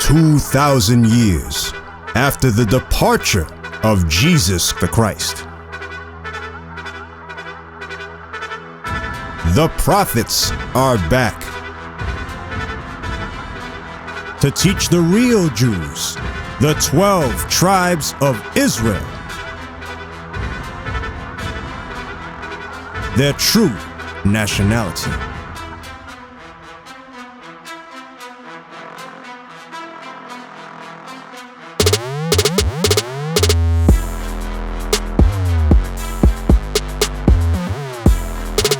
2,000 years after the departure of Jesus the Christ. The prophets are back to teach the real Jews, the 12 tribes of Israel, their true nationality.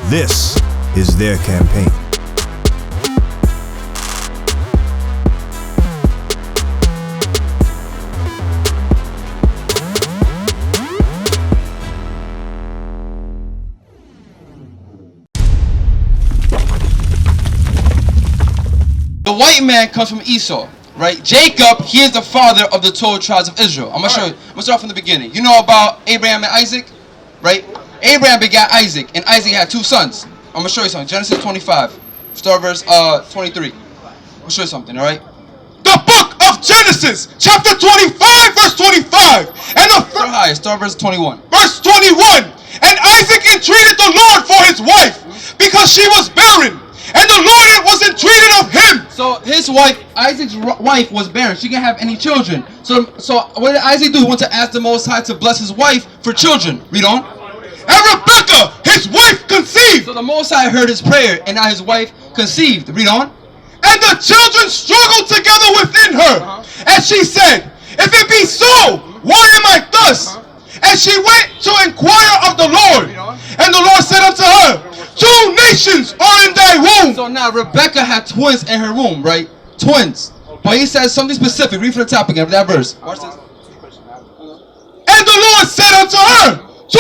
This is their campaign. The white man comes from Esau, right? Jacob, he is the father of the 12 tribes of Israel. I'm gonna start from the beginning. You know about Abraham and Isaac, right? Abraham begat Isaac, and Isaac had 2 sons. I'm gonna show you something. Genesis 25, start verse 23. I'll show you something, all right? The book of Genesis, chapter 25, verse 25, and start verse 21. Verse 21. And Isaac entreated the Lord for his wife, because she was barren. And the Lord was entreated of him. So his wife, Isaac's wife, was barren. She didn't have any children. So what did Isaac do? He went to ask the Most High to bless his wife for children. Read on. And Rebekah, his wife, conceived. So the Most High heard his prayer, and now his wife conceived. Read on. And the children struggled together within her. And she said, if it be so, why am I thus? And she went to inquire of the Lord. And the Lord said unto her, 2 nations are in thy womb. So now Rebekah had twins in her womb, right? Twins. But he says something specific. Read from the top again, that verse. Watch this. And the Lord said unto her, 2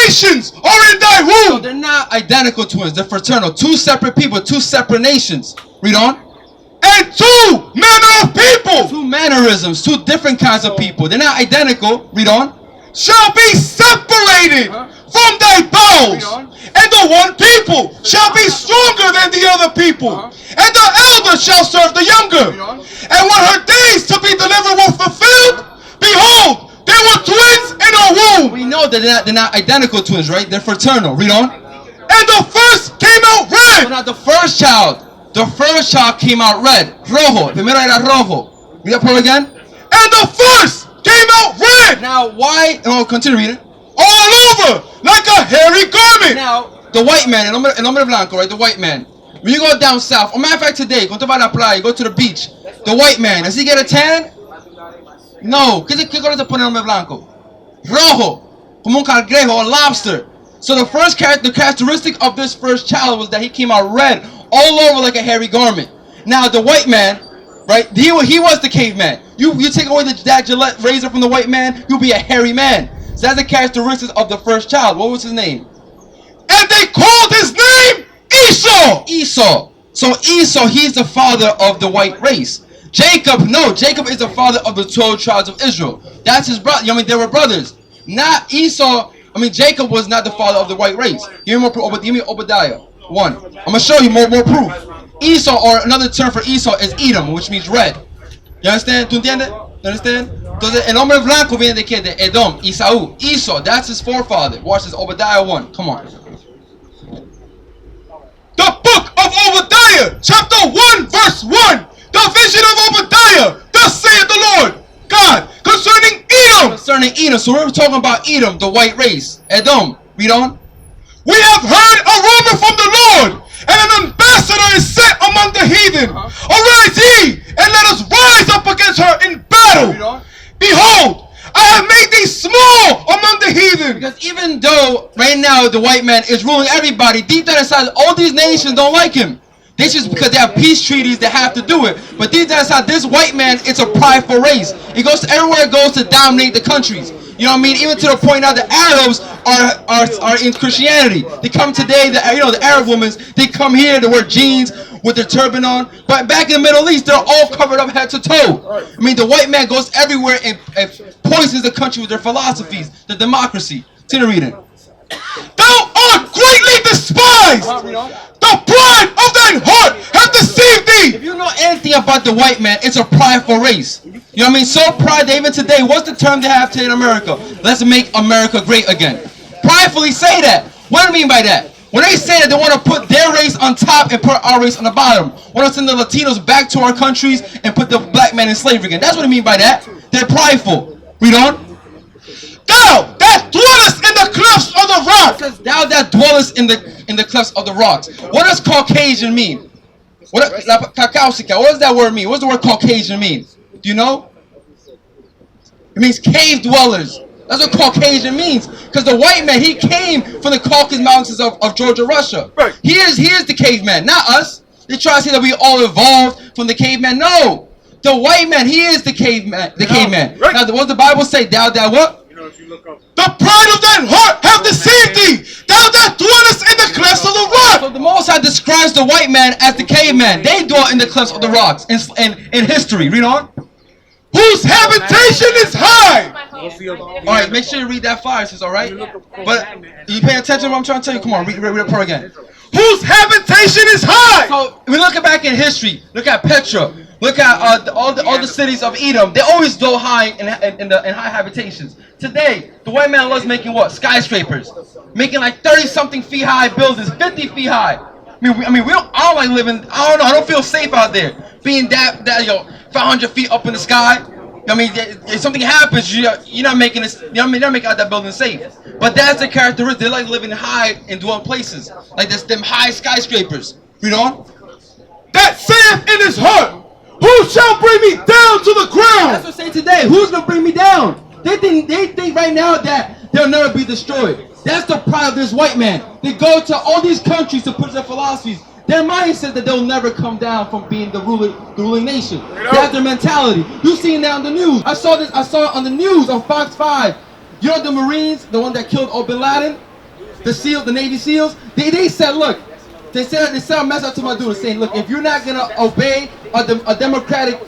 nations are in thy womb. So they're not identical twins. They're fraternal. 2 separate people, 2 separate nations. Read on. And 2 manner of people. 2 mannerisms, 2 different kinds of people. They're not identical. Read on. Shall be separated from thy bowels. And the one people shall be stronger than the other people. And the elder shall serve the younger. And when her days to be delivered were fulfilled, behold, there were twins in her womb. We know that they're not identical twins, right? They're fraternal. Read on. And the first came out red. So now the first child came out red. Rojo. Primero era rojo. Read that part again. And the first came out red. Now why? Oh, continue reading. All over like a hairy garment. Now the white man, el hombre blanco, right? The white man. When you go down south, or matter of fact today, go to la playa, go to the beach. The white man, does he get a tan? No. ¿Qué color se pone el hombre blanco? Rojo. Como un cangrejo, a lobster. So the characteristic of this first child was that he came out red, all over like a hairy garment. Now the white man, right? He was the caveman. You take away that Gillette razor from the white man, you'll be a hairy man. So that's the characteristics of the first child. What was his name? And they called his name Esau. Esau. So Esau, he's the father of the white race. Jacob, no, Jacob is the father of the 12 tribes of Israel. That's his brother. I mean, they were brothers. Not Esau. I mean, Jacob was not the father of the white race. Give me more proof. Give me Obadiah 1. I'm gonna show you more proof. Esau, or another term for Esau, is Edom, which means red. You understand? ¿Tú entiendes? You understand? Entonces, el hombre blanco viene de qué? De Edom, Esau. Esau, that's his forefather. Watch this, Obadiah 1. Come on. The book of Obadiah, chapter 1, verse 1. The vision of Obadiah. Thus saith the Lord God concerning Edom. Concerning Edom. So we're talking about Edom, the white race. Edom. Read on. We have heard a rumor from the Lord, and an ambassador is sent among the heathen. Arise ye, and let us rise up against her in battle. Behold, I have made thee small among the heathen. Because even though right now the white man is ruling everybody, deep down inside all these nations don't like him. They just because they have peace treaties, they have to do it. But deep down inside this white man, it's a prideful race. He goes to everywhere it goes to dominate the countries. You know what I mean? Even to the point now the Arabs are in Christianity. They come today, the Arab women, they come here to wear jeans with their turban on. But back in the Middle East, they're all covered up head to toe. I mean, the white man goes everywhere and poisons the country with their philosophies, the democracy. Continue reading. Thou art greatly despised. The pride of thine heart hath deceived thee. If you know anything thing about the white man, it's a prideful race. You know what I mean? So pride that even today, what's the term they have today in America? Let's make America great again. Pridefully say that. What do I mean by that? When they say that they want to put their race on top and put our race on the bottom, want to send the Latinos back to our countries and put the black man in slavery again. That's what I mean by that. They're prideful. Read on. Thou that dwellest in the clefts of the rock. It says, thou that dwellest in the clefts of the rocks. What does Caucasian mean? What does that word mean? What does the word Caucasian mean? Do you know? It means cave dwellers. That's what Caucasian means. Because the white man, he came from the Caucasus Mountains of Georgia, Russia. Right. He is the caveman, not us. They try to say that we all evolved from the caveman. No. The white man, he is the caveman. The caveman. Right. Now, what does the Bible say? Thou that what? The pride of thine heart have deceived thee. Thou that dwellest in the clefts of the rock. So the Most High describes the white man as the caveman. They dwell in the clefts of the rocks in history. Read on. Whose habitation is high. Alright, make sure you read that fire, sis, alright? But you paying attention to what I'm trying to tell you? Come on, read the part again. Whose habitation is high. So we look back in history. Look at Petra. Look at all the cities of Edom. They always go high in high habitations. Today, the white man loves making what? Skyscrapers, making like 30-something feet high buildings, 50 feet high. I mean, I don't like living. I don't know. I don't feel safe out there, being that 500 feet up in the sky. I mean, if something happens, you're not making this. You're not making out that building safe. But that's the characteristic. They like living high and dwelling places, like them high skyscrapers. Read on. That saith in his heart, who shall bring me down to the ground? That's what I say today. Who's gonna bring me down? They think right now that they'll never be destroyed. That's the pride of this white man. They go to all these countries to push their philosophies. Their mindset that they'll never come down from being the ruling nation. That's their mentality. You seen that on the news. I saw it on the news on Fox 5. You know the Marines, the one that killed Bin Laden, the Navy SEALs. They said, look, they said a message to my dude saying, look, if you're not gonna obey a democratic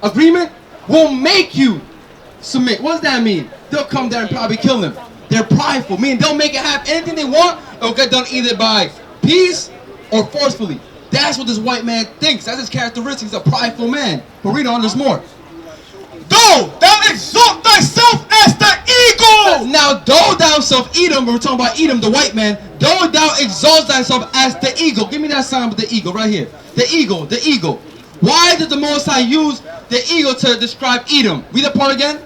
agreement, we'll make you submit. What does that mean? They'll come there and probably kill him. They're prideful, meaning they'll make it happen. Anything they want, it'll get done either by peace or forcefully. That's what this white man thinks. That's his characteristics, a prideful man. But read on, there's more. Though thou exalt thyself as the eagle. Now, though thou self Edom, we're talking about Edom, the white man, though thou exalt thyself as the eagle. Give me that sign with the eagle right here. The eagle, the eagle. Why did the Most High use the eagle to describe Edom? Read that part again.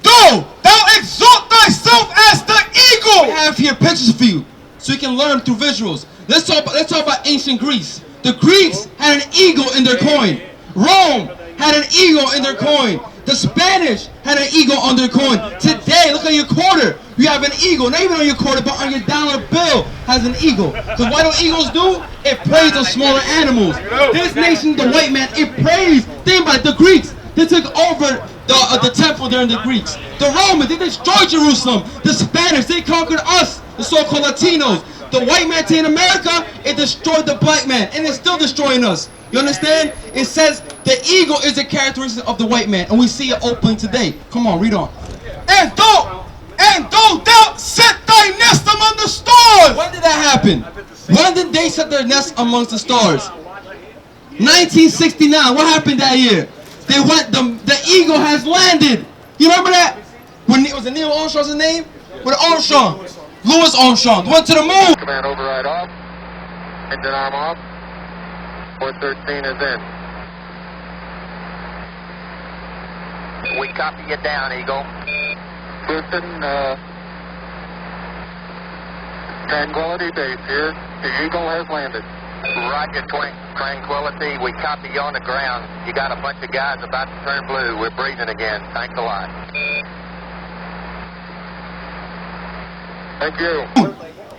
Though thou exalt thyself as the eagle. We have here pictures for you, so you can learn through visuals. Let's talk about ancient Greece. The Greeks had an eagle in their coin. Rome had an eagle in their coin. The Spanish had an eagle on their coin. Today, look at your quarter. You have an eagle. Not even on your quarter, but on your dollar bill has an eagle. Because what do eagles do? It preys on smaller animals. This nation, the white man, it preys. Think about it, the Greeks. They took over the temple during the Greeks. The Romans, they destroyed Jerusalem. The Spanish, they conquered us, the so-called Latinos. The white man in America, it destroyed the black man, and it's still destroying us. You understand? It says the eagle is a characteristic of the white man, and we see it opening today. Come on, read on. And though thou set thy nest among the stars. When did that happen? When did they set their nest amongst the stars? 1969. What happened that year? They went. The eagle has landed. You remember that? When it was Neil Armstrong's name? With Armstrong, Louis Armstrong went to the moon. Command override off. Engine arm off. 413 is in. We copy you down, Eagle. Houston, Tranquility Base here. The Eagle has landed. Roger, Tranquility. We copy you on the ground. You got a bunch of guys about to turn blue. We're breathing again. Thanks a lot. Thank you.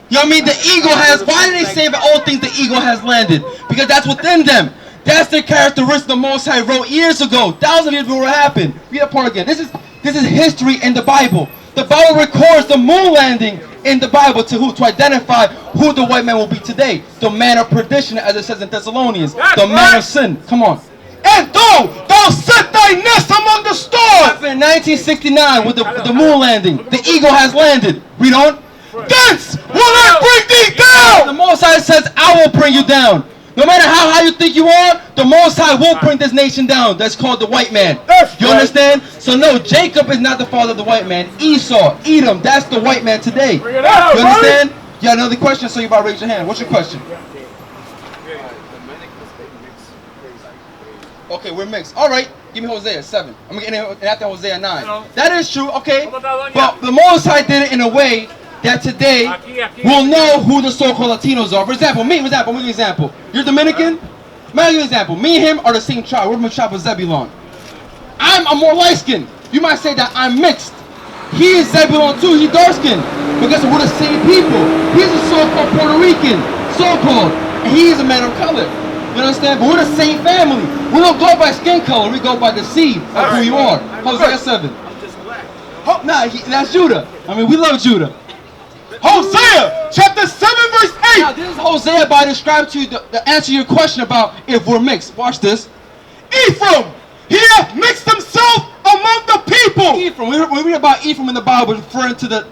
You know what I mean? The eagle has, why do they say that all things the eagle has landed? Because that's within them. That's their characteristic the Most High wrote years ago. Thousands of years before it happened. Read that part again. This is history in the Bible. The Bible records the moon landing in the Bible to identify who the white man will be today. The man of perdition, as it says in Thessalonians. The man of sin. Come on. And though thou set thy nest among the stars. In 1969 with the moon landing. The eagle has landed. Read on. Thence will I bring thee down. The Most High says, I will bring you down. No matter how high you think you are, the Most High will bring this nation down. That's called the white man. You understand? So no, Jacob is not the father of the white man. Esau, Edom, that's the white man today. You understand? You got another question, so you about to raise your hand. What's your question? Okay, we're mixed. All right, give me Hosea 7. I'm going to get in after Hosea 9. That is true, okay. But the Most High did it in a way that today we'll know who the so-called Latinos are. For example, I'm gonna give you an example. You're Dominican? I'm gonna give you an example. Me and him are the same tribe. We're from the tribe of Zebulon. I'm more light-skinned. You might say that I'm mixed. He is Zebulon too. He's dark-skinned. Because we're the same people. He's a so-called Puerto Rican, so-called. And he's a man of color. You understand? But we're the same family. We don't go by skin color. We go by the seed of who you are. Hosea 7. Nah, that's Judah. I mean, we love Judah. Hosea chapter 7 verse 8. Now, this is Hosea by describe to you the answer to your question about if we're mixed. Watch this. Ephraim, he hath mixed himself among the people. Ephraim, we read about Ephraim in the Bible referring to the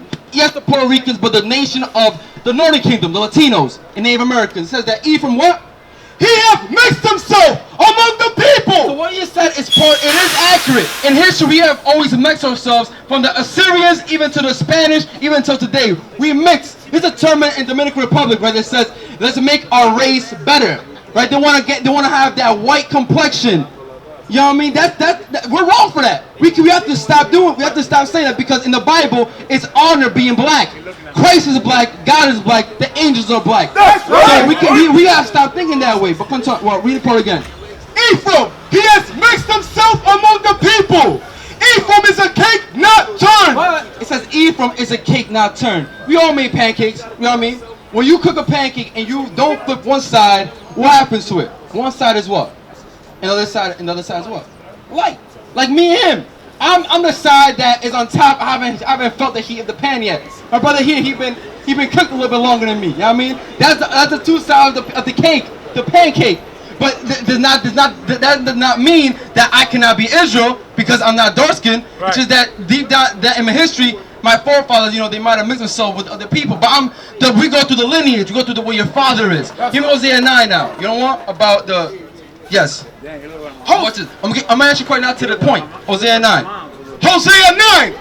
Puerto Ricans, but the nation of the Northern Kingdom, the Latinos and Native Americans. It says that Ephraim what? He hath mixed himself among the people. So what you said is it is accurate. In history, we have always mixed ourselves from the Assyrians even to the Spanish, even until today. We mix. There's a term in Dominican Republic, right, that says, let's make our race better. Right? They want to have that white complexion. You know what I mean? That we're wrong for that. We have to stop doing. We have to stop saying that because in the Bible, it's honor being black. Christ is black. God is black. The angels are black. That's right. So we have to stop thinking that way. But continue. Well, read the part again. Ephraim, he has mixed himself among the people. Ephraim is a cake not turned. What? It says Ephraim is a cake not turned. We all made pancakes. You know what I mean? When you cook a pancake and you don't flip one side, what happens to it? One side is what? And the other side is what? Light. Like me and him. I'm the side that is on top. I haven't felt the heat of the pan yet. My brother here, he been cooked a little bit longer than me. You know what I mean? That's the two sides of the cake, the pancake. But that does not mean that I cannot be Israel because I'm not dark skinned. Right. It's just that deep down that in my history, my forefathers, they might have mixed themselves with other people. But we go through the lineage. We go through the way your father is. Give me Hosea 9 now. You know what? About the yes. Watch this. I'm gonna answer quite now to the point. Hosea 9. Hosea 9.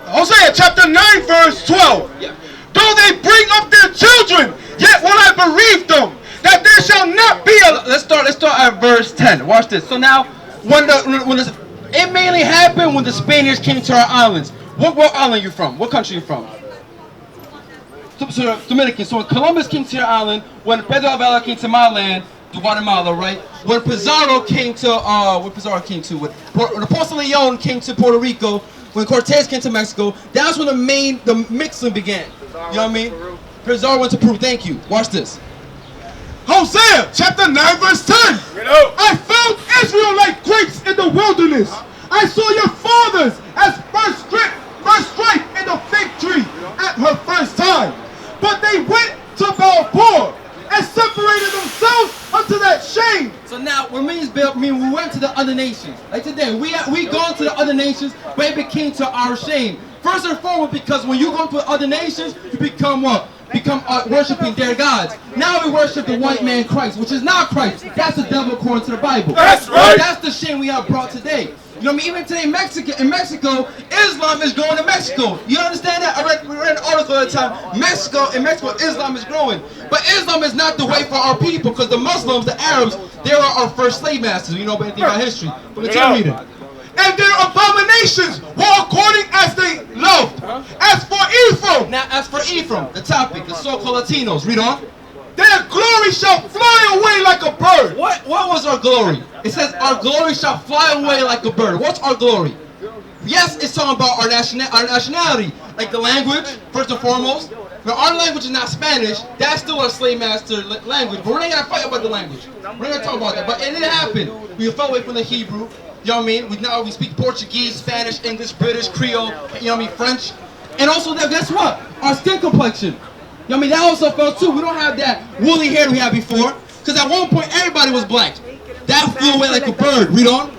Hosea chapter 9 verse 12. Yeah. Though they bring up their children, yet will I bereave them, that there shall not be a... Let's start at verse 10. Watch this. So now, it mainly happened when the Spaniards came to our islands. What island you from? What country you from? So Dominican. So when Columbus came to your island, when Pedro Alvarado came to my land, to Guatemala, right? When Pizarro came to, when Apostle Leon came to Puerto Rico, when Cortez came to Mexico, that's when the mixing began. You know what I mean? Pizarro went to Peru. Thank you. Watch this. Hosea chapter 9 verse 10. I found Israel like grapes in the wilderness. I saw your fathers as first stripe in the fig tree at her first time. But they went to Balfour and separated themselves unto that shame. So now, what means we went to the other nations. Like today, we gone to the other nations, but it became to our shame. First and foremost, because when you go to other nations, you become what? Worshiping their gods. Now we worship the white man Christ, which is not Christ. That's the devil according to the Bible. That's right. That's the shame we have brought today. You know what I mean? Even today in Mexico, Islam is growing in Mexico. You understand that? We read an article at the time. In Mexico, Islam is growing. But Islam is not the way for our people, because the Muslims, the Arabs, they are our first slave masters. You know anything about history. But continue reading. And their abominations were according as they loved. As for Ephraim. Now, as for Ephraim, the topic, the so-called Latinos, read on. Their glory shall fly away like a bird. What was our glory? It says our glory shall fly away like a bird. What's our glory? Yes, it's talking about our nationality, like the language, first and foremost. Now, our language is not Spanish. That's still our slave master language. But we're not going to fight about the language. We're not going to talk about that. But it didn't happen. We fell away from the Hebrew. You know what I mean? Now we speak Portuguese, Spanish, English, British, Creole, you know what I mean, French. And also, guess what? Our skin complexion. You know what I mean? That also fell too. We don't have that woolly hair we had before. Because at one point, everybody was black. That flew away like a bird. Read on.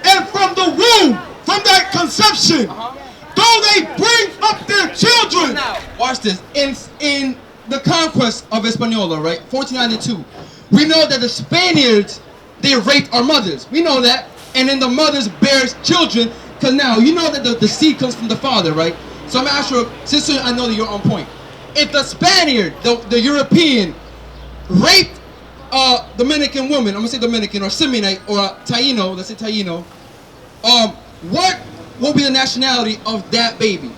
And from the womb, from that conception, though they bring up their children. Now, watch this. In the conquest of Hispaniola, right? 1492. We know that the Spaniards, they raped our mothers. We know that. And then the mothers bears children. Because now, you know that the seed comes from the father, right? So I'm asking you, sister, I know that you're on point. If the Spaniard, the European, raped a Dominican woman, I'm going to say Dominican, or Seminite, or Taino, let's say Taino, what will be the nationality of that baby?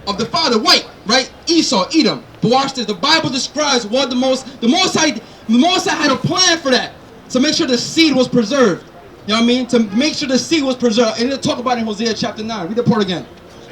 Of the father, white, right? Esau, Edom. But watch this. The Bible describes what the Most High had a plan for that. To make sure the seed was preserved. You know what I mean? To make sure the seed was preserved. And they'll talk about it in Hosea chapter 9. Read the part again.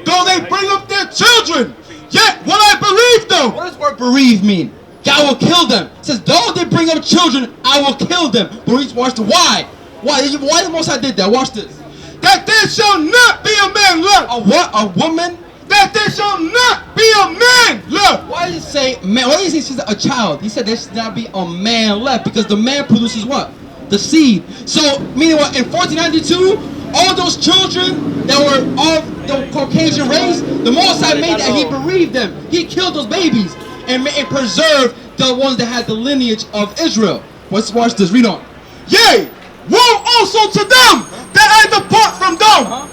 Though they bring up their children, yet will I bereave them. What does the word bereave mean? God will kill them. It says, though they bring up children, I will kill them. But watch the why. Why the Most High did that? Watch this. That there shall not be a man left. A what? A woman? That there shall not be a man left. Why did he say man? Why did he say a child? He said there should not be a man left because the man produces what? The seed. So, meaning what? In 1492, all those children that were of the Caucasian race, the Most High made that He bereaved them. He killed those babies and preserved the ones that had the lineage of Israel. Let's watch this. Read on. Yea, woe also to them that I depart from them.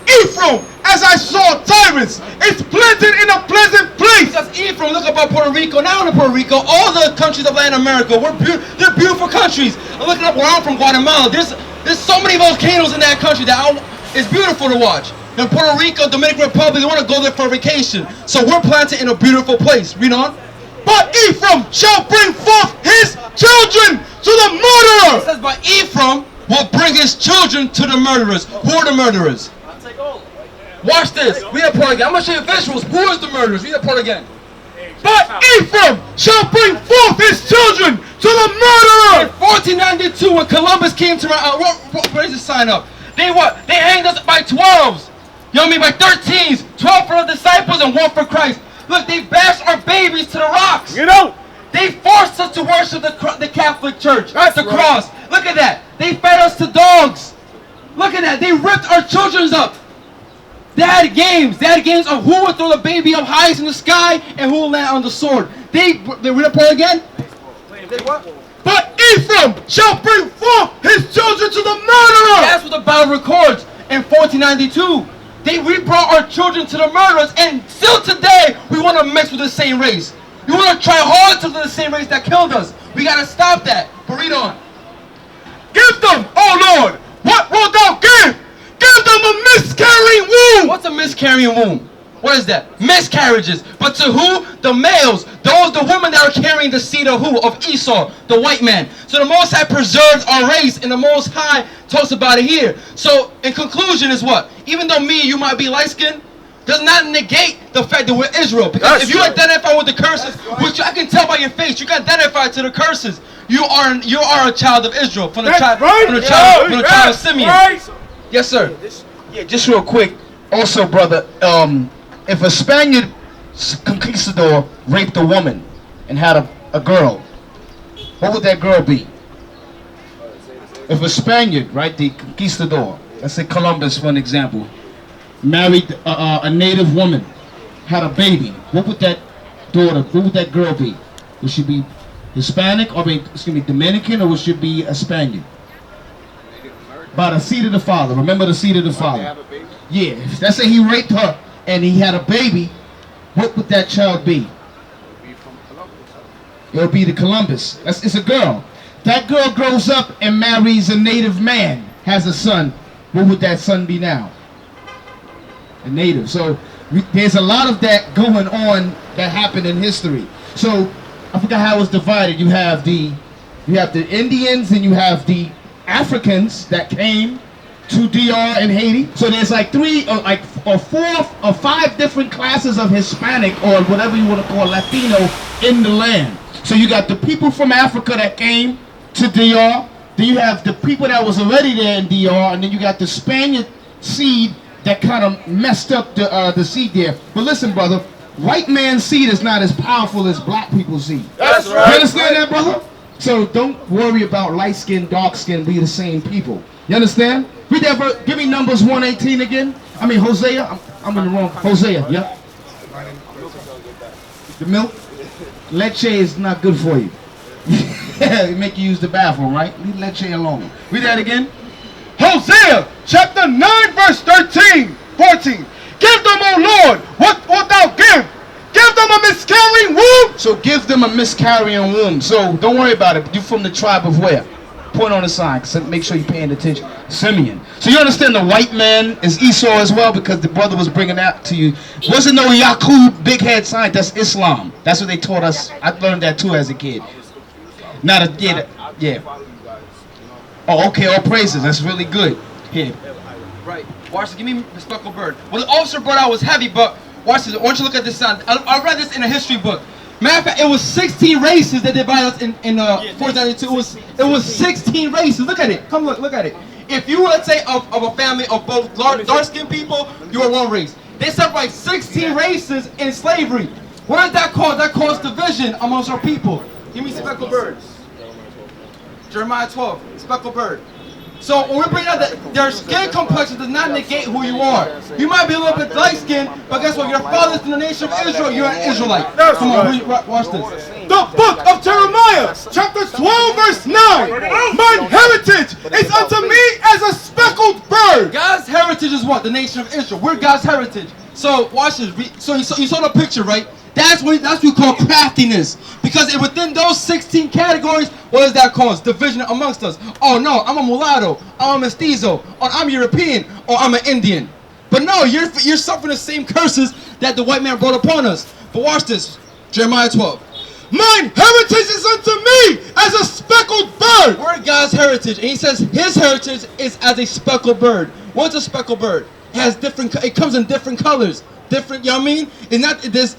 Ephraim, as I saw tyrants, is planted in a pleasant place. Because Ephraim, look about Puerto Rico. Now in Puerto Rico, all the countries of Latin America, they're beautiful countries. I'm looking up where I'm from, Guatemala. There's so many volcanoes in that country that it's beautiful to watch. In Puerto Rico, Dominican Republic, they want to go there for vacation. So we're planted in a beautiful place. Read on. But Ephraim shall bring forth his children to the murderer. It says, but Ephraim will bring his children to the murderers. Who are the murderers? Watch this. Read that part again. I'm going to show you visuals. Who is the murderers? Read that part again. But Ephraim shall bring forth his children to the murderer. In 1492, when Columbus came to where is the sign up? They what? They hanged us by 12s. You know what I mean? By 13s. 12 for the disciples and 1 for Christ. Look, they bashed our babies to the rocks. You know. They forced us to worship the Catholic Church. That's the right. cross. Look at that. They fed us to dogs. Look at that. They ripped our children up. They had games of who would throw the baby up highest in the sky and who will land on the sword. They read the part again? But Ephraim shall bring forth his children to the murderer. That's what the Bible records in 1492. We brought our children to the murderers, and still today we want to mix with the same race. We want to try hard to the same race that killed us. We got to stop that. But read on. Give them, O Lord, what wilt thou give? Give them a miscarrying womb. What's a miscarrying womb? What is that? Miscarriages. But to who? The males. The women that are carrying the seed of who? Of Esau, the white man. So the Most High preserves our race, and the Most High talks about it here. So in conclusion is what? Even though me and you might be light-skinned, does not negate the fact that we're Israel. Because if you identify with the curses, which I can tell by your face, you can identify to the curses. You are a child of Israel from the child of Simeon. Right. Yes, sir. Yeah, just real quick. Also, brother, if a Spaniard conquistador raped a woman and had a girl, what would that girl be? If a Spaniard, right, the conquistador, let's say Columbus for an example, married a native woman, had a baby, what would that girl be? Would she be Hispanic, or Dominican, or would she be a Spaniard? By the seed of the father. Remember the seed of the father. Yeah, let's say he raped her and he had a baby. What would that child be? It would be the Columbus. It's a girl. That girl grows up and marries a native man, has a son. What would that son be now? A native. So there's a lot of that going on that happened in history. So I forgot how it was divided. You have the Indians and you have the Africans that came to DR and Haiti. So there's like 3 or 4 or 5 different classes of Hispanic, or whatever you want to call Latino, in the land. So you got the people from Africa that came to DR. Then you have the people that was already there in DR, and then you got the Spaniard seed that kind of messed up the seed there. But listen, brother, white man's seed is not as powerful as black people's seed. That's right. You understand that, brother? So don't worry about light skin, dark skin, we the same people. You understand? Read that verse. Give me Numbers 1:18 again. I mean Hosea. I'm in the wrong. Hosea, yeah. The milk, leche is not good for you. It make you use the bathroom, right? Leave leche alone. Read that again. Hosea chapter 9 verse 13, 14. Give them, O Lord, what wilt thou give? Give them a miscarrying womb. So give them a miscarrying womb. So don't worry about it. You from the tribe of where? Point on the sign. So make sure you're paying attention. Simeon. So you understand the white man is Esau as well, because the brother was bringing that to you. Wasn't no Yaqub big head sign. That's Islam. That's what they taught us. I learned that too as a kid. Not a yeah. Oh, okay. All praises. That's really good. Here. Right. Watch this. Give me the speckled bird. Well, the officer brought out was heavy, but watch this. I want you to look at this sign. I read this in a history book. Matter of fact, it was 16 races that divided us in 492. It was 16 races. Look at it. Come look at it. If you were, let's say, of a family of both dark-skinned people, you were one race. They separate 16 races in slavery. What does that cause? That caused division amongst our people. Give me speckled birds. Jeremiah 12, speckled bird. So when we bring out that their skin complexion does not negate who you are. You might be a little bit light-skinned, but guess what? Your father's from the nation of Israel. You're an Israelite. Come on, watch this. The book of Jeremiah, chapter 12, verse 9. Mine heritage is unto me as a speckled bird. God's heritage is what? The nation of Israel. We're God's heritage. So watch this. So you saw the picture, right? That's what we call craftiness. Because within those 16 categories, what does that cause? Division amongst us. Oh no, I'm a mulatto, I'm a mestizo, or I'm European, or I'm an Indian. But no, you're suffering the same curses that the white man brought upon us. But watch this, Jeremiah 12. Mine heritage is unto me as a speckled bird. We're God's heritage, and he says his heritage is as a speckled bird. What's a speckled bird? It has it comes in different colors. Different, you know what I mean? It's not this.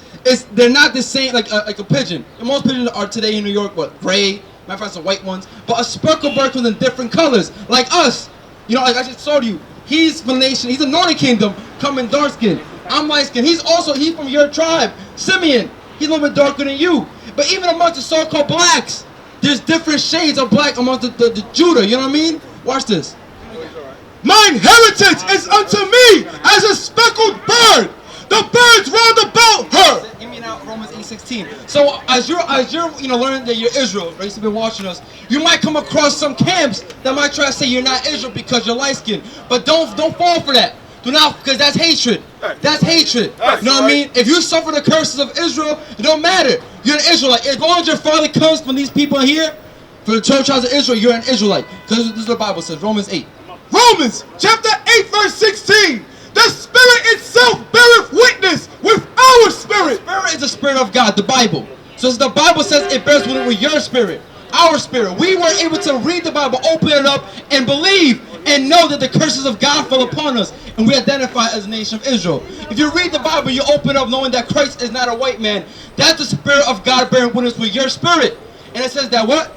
They're not the same like a pigeon. And most pigeons are today in New York, what, gray? Matter of fact, some white ones. But a speckled bird comes in different colors, like us. You know, like I just told you, he's from the nation. He's a northern kingdom, coming dark skin. I'm light skin. He's from your tribe, Simeon. He's a little bit darker than you. But even amongst the so-called blacks, there's different shades of black amongst the Judah. You know what I mean? Watch this. Mine heritage is unto me as a speckled bird. The birds round about her. Give me now Romans 8:16. So as you're learning that you're Israel, right? You've been watching us. You might come across some camps that might try to say you're not Israel because you're light skinned. But don't fall for that. Do not, because that's hatred. That's hatred. You know what I mean? If you suffer the curses of Israel, it don't matter. You're an Israelite. As long as your father comes from these people here, from the 12 tribes of Israel, you're an Israelite. Because this is what the Bible says, Romans 8. Romans chapter 8 verse 16. The Spirit itself beareth witness with our spirit. The Spirit is the Spirit of God, the Bible. So as the Bible says, it bears witness with your spirit, our spirit. We were able to read the Bible, open it up, and believe and know that the curses of God fell upon us, and we identify as the nation of Israel. If you read the Bible, you open up knowing that Christ is not a white man. That's the Spirit of God bearing witness with your spirit. And it says that what?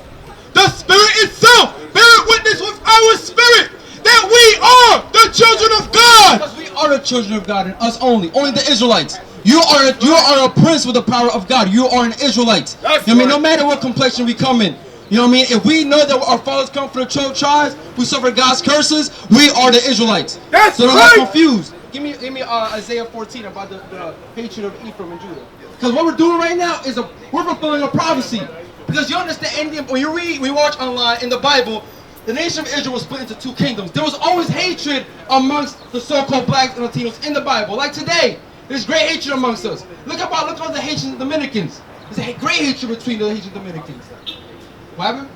The Spirit itself beareth witness with our spirit that we are the children of God. Because we are the children of God, and us only the Israelites. You are a prince with the power of God. You are an Israelite. You know what I mean? No matter what complexion we come in. You know what I mean? If we know that our fathers come from the 12 tribes, we suffer God's curses, we are the Israelites. That's so don't right. get confused. Give me Isaiah 14 about the hatred of Ephraim and Judah. Because what we're doing right now is we're fulfilling a prophecy. Because you understand, when we watch online in the Bible, the nation of Israel was split into two kingdoms. There was always hatred amongst the so-called blacks and Latinos in the Bible. Like today, there's great hatred amongst us. Look at the Haitian Dominicans. There's a great hatred between the Haitian Dominicans. What happened?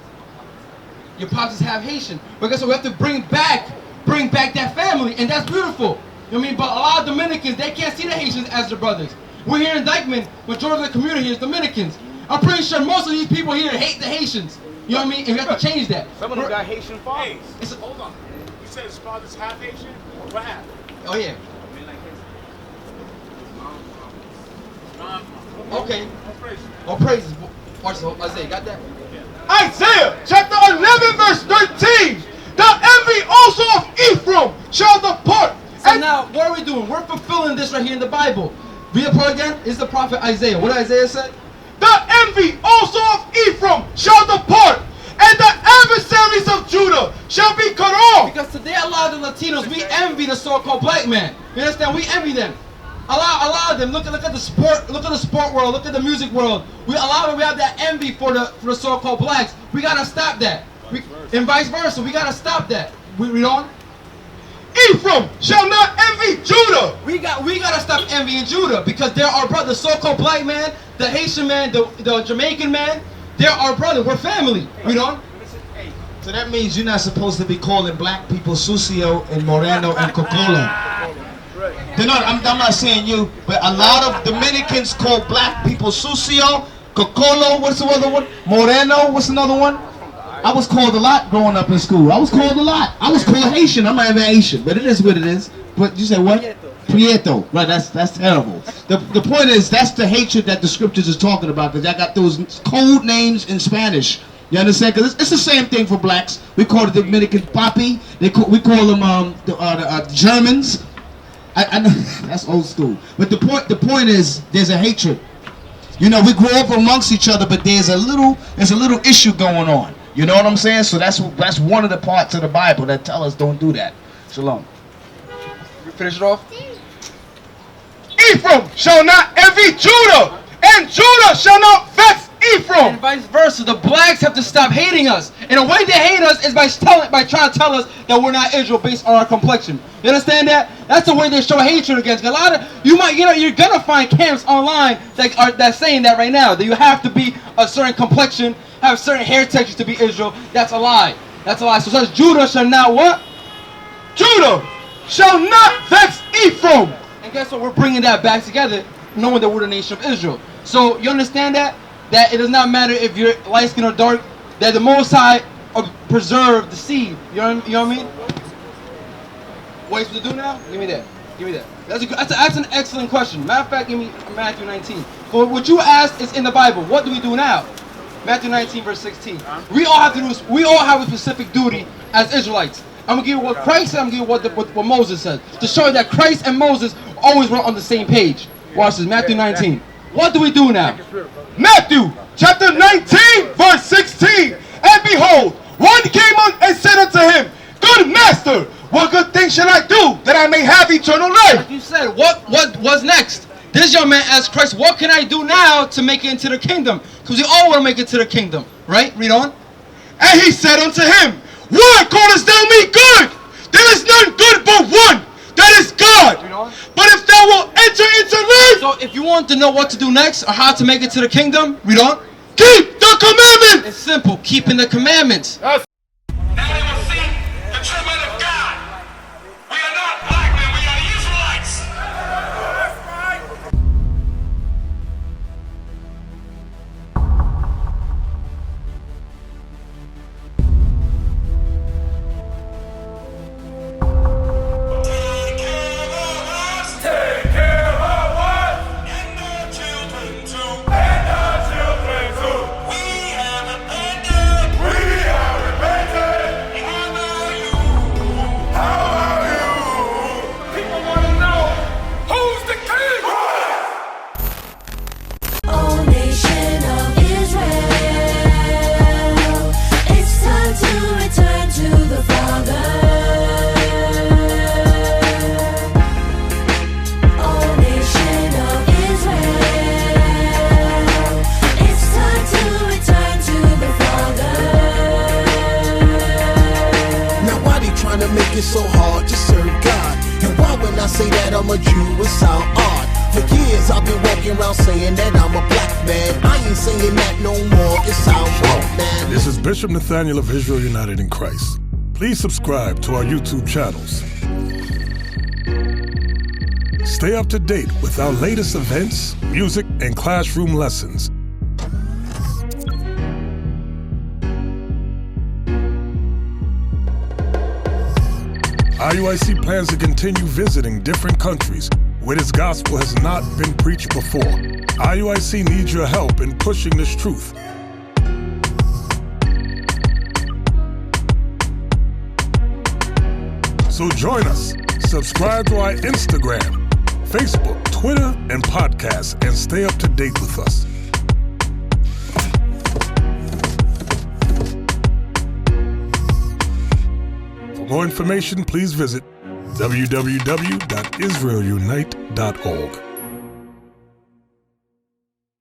Your pops is half Haitian. But guess what? We have to bring back that family, and that's beautiful. You know what I mean? But a lot of Dominicans, they can't see the Haitians as their brothers. We're here in Dykeman, majority of the community is Dominicans. I'm pretty sure most of these people here hate the Haitians. You know what I mean? And we have to change that. Some of them got Haitian fathers. Hey, hold on. You said his father's half Haitian? What happened? Oh, yeah. Okay. All praises. Watch this. Isaiah, got that? Isaiah chapter 11 verse 13. The envy also of Ephraim shall depart. So now, what are we doing? We're fulfilling this right here in the Bible. Read the part again. It's the prophet Isaiah. What did Isaiah say? The envy also of Ephraim shall depart, and the adversaries of Judah shall be cut off. Because today a lot of the Latinos, we envy the so-called black man. You understand? We envy them. Allow them. Look at the sport. Look at the sport world. Look at the music world. We have that envy for the so-called blacks. We gotta stop that. And vice versa. We gotta stop that. We don't. Ephraim shall not envy Judah. We gotta stop envying Judah because they're our brother. The so-called black man, the Haitian man, the Jamaican man. They're our brother. We're family. We don't. So that means you're not supposed to be calling black people Sucio and Moreno and Cocolo. I'm not saying you, but a lot of Dominicans call black people Sucio, Cocolo, what's the other one? Moreno, what's another one? I was called a lot growing up in school. I was called a lot. I was called Haitian. I'm not even Haitian, but it is what it is. But you say what? Prieto. Right, that's terrible. The point is, that's the hatred that the scriptures is talking about, because I got those code names in Spanish. You understand? Because it's the same thing for blacks. We call the Dominican Papi. We call them the Germans. I know that's old school. But the point is, there's a hatred. You know, we grow up amongst each other, but there's a little issue going on. You know what I'm saying? So that's one of the parts of the Bible that tell us don't do that. Shalom. We finish it off. Ephraim shall not envy Judah, and Judah shall not vex Ephraim. And vice versa. The blacks have to stop hating us. And the way they hate us is by trying to tell us that we're not Israel based on our complexion. You understand that? That's the way they show hatred against. A lot of you're gonna find camps online that's saying that right now, that you have to be a certain complexion, have certain hair textures to be Israel. That's a lie. That's a lie. So it says Judah shall not what? Judah shall not vex Ephraim. And guess what? We're bringing that back together, knowing that we're the nation of Israel. So you understand that? That it does not matter if you're light skin or dark, that the Most High preserve the seed. You know what I mean? What are you supposed to do now? Give me that. That's an excellent question. Matter of fact, give me Matthew 19. But what you asked is in the Bible. What do we do now? Matthew 19, verse 16. We all have a specific duty as Israelites. I'm gonna give you what Christ said. I'm gonna give you what Moses said, to show you that Christ and Moses always were on the same page. Watch this, Matthew 19. What do we do now? Matthew chapter 19, verse 16. And behold, one came and said unto him, Good master, what good thing shall I do that I may have eternal life? Like you said, what was next? This young man asked Christ, what can I do now to make it into the kingdom? Because we all want to make it to the kingdom, right? Read on. And he said unto him, Why callest thou me good? There is none good but one, that is God. But if thou wilt enter into life, so if you want to know what to do next or how to make it to the kingdom, read on. Keep the commandments. It's simple, keeping the commandments. Now they will see the true men of God. We are not black men, we are the Israelites. Take care of us. And our children too. We have repented. How are you? People want to know, who's the king? O nation of Israel, it's time to return to the Father. O nation of Israel, it's time to return to the Father. Now why they trying to make it so hard to serve God? And why when I say that I'm a Jew, it sound odd? For years I've been walking around saying that I'm a black man. I ain't saying that no more, it sound wrong, man. This is Bishop Nathaniel of Israel United in Christ. Please subscribe to our YouTube channels. Stay up to date with our latest events, music, and classroom lessons. IUIC plans to continue visiting different countries where this gospel has not been preached before. IUIC needs your help in pushing this truth. So join us. Subscribe to our Instagram, Facebook, Twitter, and podcast, and stay up to date with us. For more information, please visit www.israelunite.org.